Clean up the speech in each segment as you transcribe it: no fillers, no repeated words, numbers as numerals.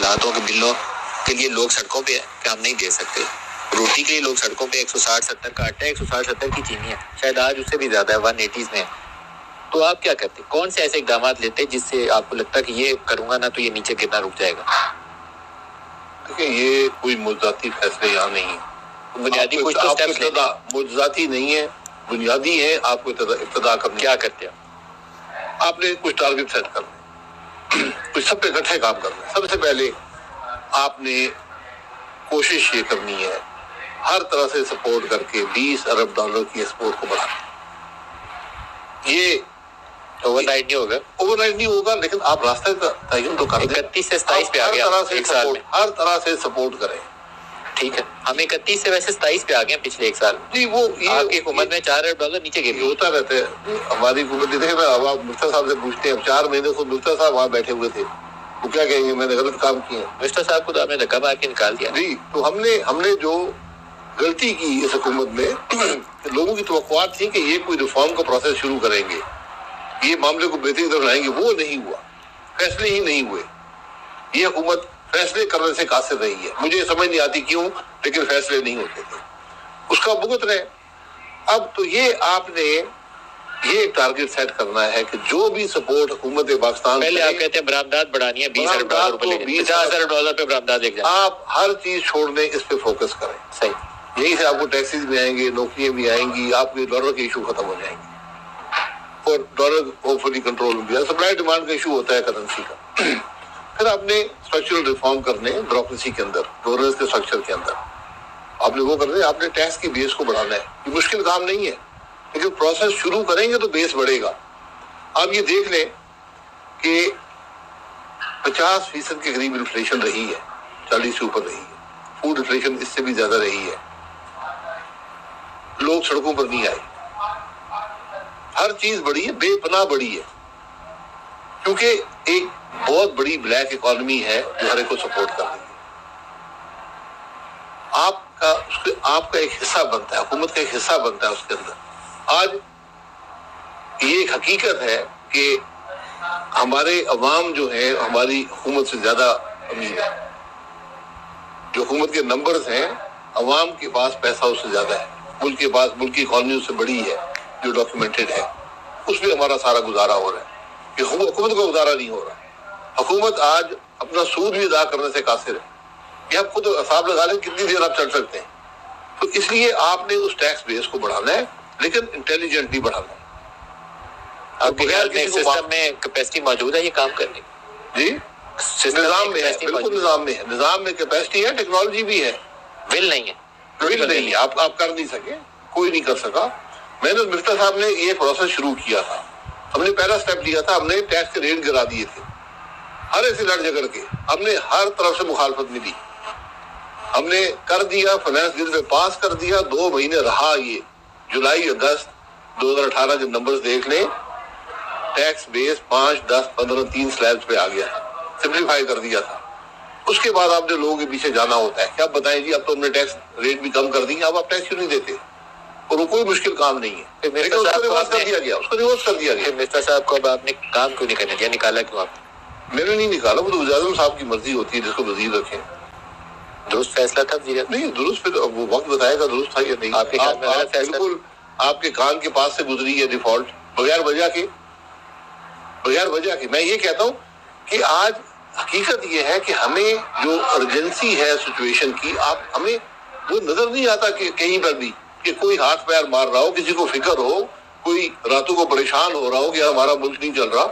حالات ہوں کہ بلوں کے لیے لوگ سڑکوں پہ ہیں کہ ہم نہیں دے سکتے، روٹی کے لیے لوگ سڑکوں پہ 160-70 کا آٹا ہے، 160-70 کی چینی ہے، شاید آج اس سے بھی زیادہ ہے، 180s میں ہے، تو آپ کیا کرتے؟ کون سے ایسے اقدامات لیتے جس سے آپ کو لگتا ہے کہ یہ کروں گا نا تو یہ نیچے گرنا رک جائے گا؟ دیکھیں یہ کوئی مجزاتی فیصلے یہاں نہیں ہے، بنیادی کچھ تو سٹیپس لیتے ہیں، مجزاتی نہیں ہے، بنیادی ہے. آپ کو ابتدا کرنا کیا کرتے ہیں؟ آپ نے کچھ ٹارگٹ سیٹ کرنا، کچھ سب پہ اکٹھے کام کرنا. سب سے پہلے آپ نے کوشش یہ کرنی ہے ہر طرح سے سپورٹ کر کے $20 ارب کی ایکسپورٹ کو بڑھانا. یہ اوور نائٹ نہیں ہوگا، اوور نائٹ نہیں ہوگا، لیکن آپ راستہ تعین تو کر دیں. 31 سے 27 پہ آ گیا ہر طرح سے سپورٹ کریں. ٹھیک ہے، ہم 31 سے ویسے 27 پہ آ گئے پچھلے ایک سال جی. وہ آپ کی حکومت میں $4 ارب نیچے گر ہوتا رہتا ہے ہماری حکومت. دیکھیں نا اب آپ مفتر صاحب سے پوچھتے ہیں، 4 مہینے خود مفتر صاحب وہاں بیٹھے ہوئے تھے، وہ کیا کہیں گے میں نے غلط کام کیے ہیں. مسٹر صاحب کو تو آپ نے دھکا مار کے نکال دیا. جی تو ہم نے جو غلطی کی اس حکومت میں، لوگوں کی توقعات تھی کہ یہ کوئی ریفارم کا پروسیس شروع کریں گے، یہ معاملے کو بہتری طرف لائیں گے، وہ نہیں ہوا. فیصلے ہی نہیں ہوئے. یہ حکومت فیصلے کرنے سے قاصر رہی ہے. مجھے سمجھ نہیں آتی کیوں، لیکن فیصلے نہیں ہوتے تھے. اس کا بھگت رہے. اب تو یہ آپ نے یہ ٹارگٹ سیٹ کرنا ہے کہ جو بھی سپورٹ حکومت پاکستان، پہلے آپ کہتے ہیں برآمدات بڑھانی ہے، $20 ارب $50 ارب پہ برآمدات لے جائیں. آپ ہر چیز چھوڑنے اس پہ فوکس کریں. صحیح. یہی سے آپ کو ٹیکسیز بھی آئیں گے، نوکریاں بھی آئیں گی، آپ کے ڈالر کے ایشو ختم ہو جائیں گے اور ڈالر ہوپفلی کنٹرول میں بھی ہے. سپلائی ڈیمانڈ کا ایشو ہوتا ہے کرنسی کا. پھر آپ نے اسٹرکچرل ریفارم کرنے بیوروکریسی کے اندر، گورننس کے اسٹرکچر کے اندر آپ نے وہ کرنا ہے. آپ نے ٹیکس کی بیس کو بڑھانا ہے. یہ مشکل کام نہیں ہے، لیکن پروسیس شروع کریں گے تو بیس بڑھے گا. آپ یہ دیکھ لیں کہ 50% کے قریب انفلیشن رہی ہے، 40 سے اوپر رہی ہے. فوڈ انفلیشن اس سے بھی زیادہ رہی ہے. لوگ سڑکوں پر نہیں آئے. ہر چیز بڑی ہے، بے پناہ بڑی ہے، کیونکہ ایک بہت بڑی بلیک اکانومی ہے جو ہر ایک کو سپورٹ کر رہی ہے. آپ کا ایک حصہ بنتا ہے، حکومت کا ایک حصہ بنتا ہے اس کے اندر. آج یہ ایک حقیقت ہے کہ ہمارے عوام جو ہے ہماری حکومت سے زیادہ امیر ہے. جو حکومت کے نمبرز ہیں، عوام کے پاس پیسہ اس سے زیادہ ہے. ملک کے پاس، ملک کی اکانومی اس سے بڑی ہے جو ڈاکیومنٹڈ ہے. اس میں ہمارا سارا گزارا ہو رہا ہے. کہ حکومت کا گزارا نہیں ہو رہا. حکومت آج اپنا سود بھی ادا کرنے سے قاصر ہے. یہ آپ خود حساب لگا لیں کتنی دیر آپ چل سکتے ہیں. تو اس لیے آپ نے اس ٹیکس بیس کو بڑھانا ہے، لیکن انٹیلیجنٹلی بڑھانا ہے. آپ کے خیال میں سسٹم میں کیپیسٹی موجود ہے یہ کام کرنے کی؟ جی نظام میں ہے، بالکل نظام میں ہے. نظام میں کیپیسٹی ہے، ٹیکنالوجی بھی ہے. ول نہیں ہے، ول نہیں ہے. آپ کر نہیں سکے، کوئی نہیں کر سکا. میں نے مفتر صاحب نے یہ پروسیس شروع کیا تھا. ہم نے پہلا سٹیپ لیا تھا، ہم نے ٹیکس کے ریٹ گرا دیے تھے ہر ایسے لڑ جگڑ کے. ہم نے ہر طرف سے مخالفت ملی، ہم نے کر دیا. فائنانس بل میں پاس کر دیا. 2 مہینے رہا. یہ جولائی اگست 2018 کے نمبرز دیکھ لیں. ٹیکس بیس 5 10 15 3 سلیبز پہ آ گیا، سمپلیفائی کر دیا تھا. اس کے بعد آپ نے لوگوں کے پیچھے جانا ہوتا ہے. کیا بتائیں جی اب تو ہم نے ٹیکس ریٹ بھی کم کر دی، اب آپ ٹیکس کیوں نہیں دیتے؟ اور وہ کوئی مشکل کام نہیں ہے، لیکن اس کو ریورس کر دیا گیا. مسٹر صاحب کو اب آپ نے کام کیوں نہیں کرنے دیا؟ نکالا کیوں آپ؟ میں نے نہیں نکالا، وہ تو وزیر اعظم صاحب کی مرضی ہوتی ہے، جس کو وزیر رکھیں. درست فیصلہ تھا وزیر نہیں درست پہ وہ وقت بتائے گا درست تھا یا نہیں. آپ کے خیال میں غلط فیصلہ؟ بالکل آپ کے کان کے پاس سے گزری ہے ڈیفالٹ بغیر وجہ کے. میں یہ کہتا ہوں کہ آج حقیقت یہ ہے کہ ہمیں جو ارجنسی ہے سچویشن کی، ہمیں وہ نظر نہیں آتا کہ کہیں پر بھی کہ کوئی ہاتھ پیر مار رہا ہو، کسی کو فکر ہو، کوئی راتوں کو پریشان ہو رہا ہو کہ ہمارا ملک نہیں چل رہا.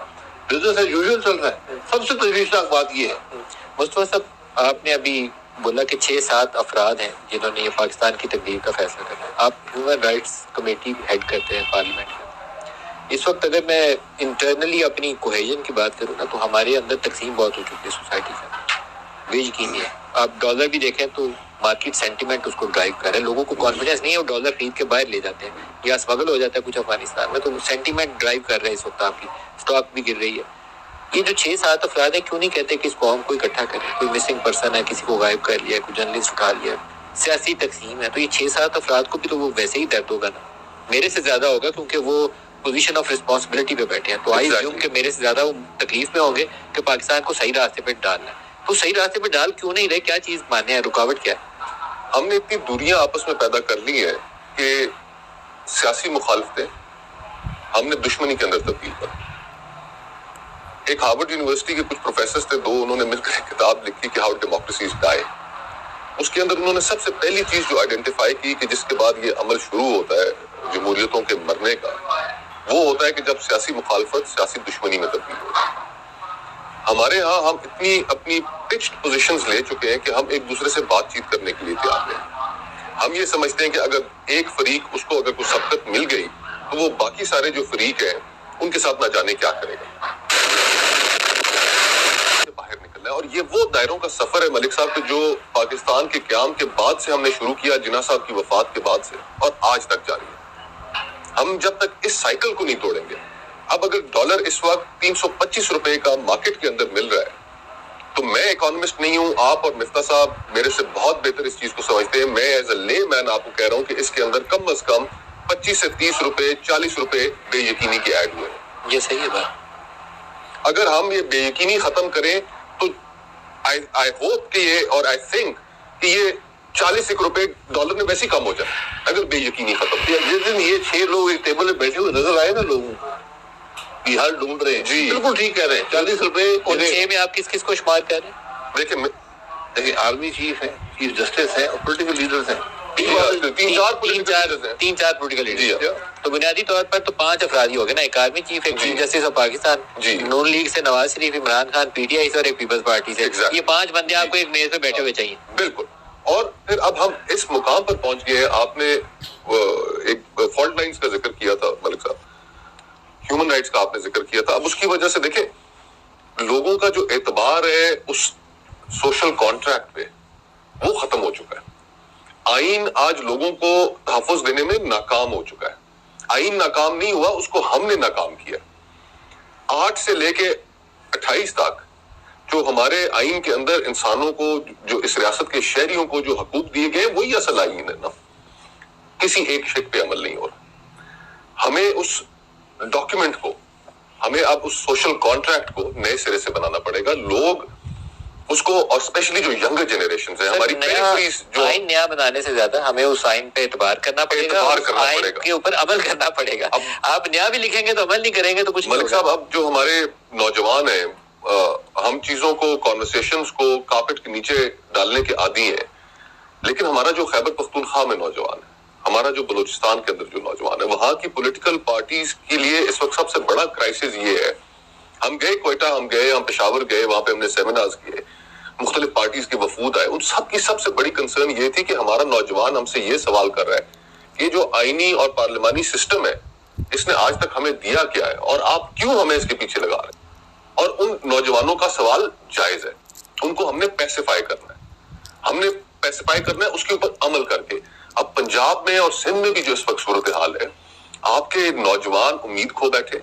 بزنس ایز یوزول چل رہا ہے. سب سے تشویشناک بات یہ ہے. مصطفیٰ صاحب آپ نے ابھی بولا کہ 6-7 افراد ہیں جنہوں نے یہ پاکستان کی تقدیر کا فیصلہ کرنا ہے. آپ ہیومن رائٹس کمیٹی ہیڈ کرتے ہیں پارلیمنٹ میں. اس وقت اگر میں انٹرنلی اپنی کوہیژن کی بات کروں نا تو ہمارے اندر تقسیم بہت ہو چکی ہے سوسائٹی سے. بے یقینی ہے، آپ ڈالر بھی دیکھیں تو مارکیٹ سینٹیمنٹ اس کو ڈرائیو کر رہے ہیں. لوگوں کو کانفیڈنس نہیں ہے، وہ ڈالر خرید کے باہر لے جاتے ہیں یا اسمگل ہو جاتا ہے کچھ افغانستان میں. تو سینٹیمنٹ ڈرائیو کر رہے ہیں اس وقت. آپ کی اسٹاک بھی گر رہی ہے. یہ جو 6-7 افراد ہیں کیوں نہیں کہتے کہ اس قوم کو اکٹھا کریں؟ کوئی مسنگ پرسن ہے، کسی کو غائب کر لیا، کوئی جرنلسٹ اٹھا لیا، سیاسی تقسیم ہے. تو یہ 6-7 افراد کو بھی تو وہ ویسے ہی درد ہوگا نا، میرے سے زیادہ ہوگا کیونکہ وہ پوزیشن آف رسپانسبلٹی پہ بیٹھے ہیں. تو آئی زیوم کہ میرے سے زیادہ وہ تکلیف میں ہوں گے کہ پاکستان کو صحیح راستے پہ ڈالنا ہے. تو صحیح راستے پہ ڈال کیوں نہیں رہے؟ کیا چیز ماننے ہیں؟ رکاوٹ کیا ہے؟ ہم نے اتنی دوریاں آپس میں پیدا کر لی ہیں کہ سیاسی مخالفتیں ہم نے دشمنی کے اندر تبدیل کر دی. ایک ہارورڈ یونیورسٹی کے کچھ پروفیسرز تھے دو, انہوں نے مل کر ایک کتاب لکھی کہ ہاؤ ڈیموکریسیز ڈائی. اس کے اندر انہوں نے سب سے پہلی چیز جو آئیڈینٹیفائی کی کہ جس کے بعد یہ عمل شروع ہوتا ہے جمہوریتوں کے مرنے کا, وہ ہوتا ہے کہ جب سیاسی مخالفت سیاسی دشمنی میں تبدیل ہوتی ہے. ہمارے ہاں ہم اتنی اپنی پچڈ پوزیشنز لے چکے ہیں کہ ہم ایک دوسرے سے بات چیت کرنے کے لیے تیار ہیں. ہم یہ سمجھتے ہیں کہ اگر ایک فریق اس کو اگر کوئی سبقت مل گئی تو وہ باقی سارے جو فریق ہیں ان کے ساتھ نہ جانے کیا کرے گا, باہر نکلنا ہے. اور یہ وہ دائروں کا سفر ہے ملک صاحب کہ جو پاکستان کے قیام کے بعد سے ہم نے شروع کیا, جناح صاحب کی وفات کے بعد سے, اور آج تک جاری ہے. ہم جب تک اس سائیکل کو نہیں توڑیں گے, اب اگر ڈالر اس وقت 325 روپے کا مارکیٹ کے اندر مل رہا ہے, تو میں اکانومسٹ نہیں ہوں, آپ اور مفتاح صاحب میرے سے بہت بہتر اس چیز کو سمجھتے ہیں. میں ایز اے لے مین آپ کو کہہ رہا ہوں کہ اس کے اندر کم از کم 25 سے 30 روپے 40 روپے بے یقینی کے ایڈ ہوئے ہیں. یہ صحیح ہے بات. اگر ہم یہ بے یقینی ختم کریں تو آئی ہوپ کہ یہ, اور آئی تھنک کہ یہ 40 روپے ڈالر میں ویسے ہی کم ہو جائے اگر بے یقینی ختم. جس دن یہ 6 لوگ ایک ٹیبل پہ بیٹھے ہوئے نظر آئے نا لوگوں کو, بہار ڈھونڈ رہے ہیں, جی بالکل ٹھیک کہہ رہے ہیں. 40 روپے. اور 6 میں آپ کس کس کو شمار کر رہے ہیں؟ دیکھیں آرمی چیف ہیں, چیف جسٹس ہیں, اور پولیٹیکل لیڈرز ہیں. تین چار پولیٹیکل لیڈر. تو بنیادی طور پر تو 5 افراد ہی ہو گئے نا, ایک آرمی چیف, ایک chief justice of Pakistan, Noon League سے نواز شریف, عمران خان پی ٹی آئی سے, اور ایک پیپلز پارٹی سے. یہ 5 بندے آپ کو ایک میز پہ بیٹھے ہوئے چاہیے. بالکل. اور پھر اب ہم اس مقام پر پہنچ گئے ہیں. آپ نے ایک فالٹ لائنز کا ذکر کیا تھا ملک صاحب, ہیومن رائٹس کا آپ نے ذکر کیا تھا. اب اس کی وجہ سے دیکھیں لوگوں کا جو اعتبار ہے اس سوشل کانٹریکٹ پہ وہ ختم ہو چکا ہے. آئین آج لوگوں کو تحفظ دینے میں ناکام ہو چکا ہے. آئین ناکام نہیں ہوا, اس کو ہم نے ناکام کیا. 8 سے لے کے 28 تک جو ہمارے آئین کے اندر انسانوں کو, جو اس ریاست کے شہریوں کو جو حقوق دیے گئے, وہی اصل آئین ہے نا. کسی ایک شک پہ عمل نہیں ہو رہا. ہمیں اس ڈاکیومنٹ کو, ہمیں اب اس سوشل کانٹریکٹ کو نئے سرے سے بنانا پڑے گا. لوگ اس کو, اور اسپیشلی جو ینگر جنریشنز ہیں, ہماری پیریفریز, جو آئین نیا بنانے سے زیادہ ہمیں اس آئین پہ اعتبار کرنا پڑے گا, آئین کے اوپر عمل کرنا پڑے گا. آپ نیا بھی لکھیں گے تو عمل نہیں کریں گے تو کچھ نہیں ملک صاحب. اب جو ہمارے نوجوان ہیں, ہم چیزوں کو, کانورسیشنز کو کارپیٹ کے نیچے ڈالنے کے عادی ہیں, لیکن ہمارا جو خیبر پختونخوا میں نوجوان ہے, ہمارا جو بلوچستان کے اندر جو نوجوان ہے, وہاں کی پولیٹیکل پارٹیز کے لیے اس وقت سب سے بڑا کرائسس یہ ہے. ہم گئے کوئٹہ, ہم گئے, ہم پشاور گئے, وہاں پہ ہم نے سیمینارز کیے, مختلف پارٹیز کے وفود آئے. ان سب کی سب سے بڑی کنسرن یہ تھی کہ ہمارا نوجوان ہم سے یہ سوال کر رہا ہے کہ جو آئینی اور پارلیمانی سسٹم ہے اس نے آج تک ہمیں دیا کیا ہے, اور آپ کیوں ہمیں اس کے پیچھے لگا رہے ہیں. اور ان نوجوانوں کا سوال جائز ہے, ان کو ہم نے پیسیفائی کرنا ہے. ہم نے پیسیفائی کرنا ہے اس کے اوپر عمل کر کے. اب پنجاب میں اور سندھ میں بھی جو اس وقت صورتحال ہے, آپ کے نوجوان امید کھو بیٹھے,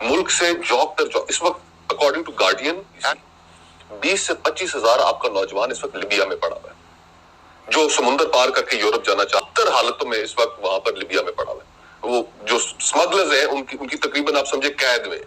ملک سے جاب پر جاب. اس وقت اکارڈنگ ٹو گارڈین 20 سے 25 ہزار آپ کا نوجوان اس وقت لیبیا میں پڑا ہوا ہے, جو سمندر پار کر کے یورپ جانا چاہتا ہے. حالتوں میں اس وقت وہاں پر لیبیا میں پڑا ہوا ہے. وہ جو سمگلرز ہیں ان کی تقریباً آپ سمجھے قید میں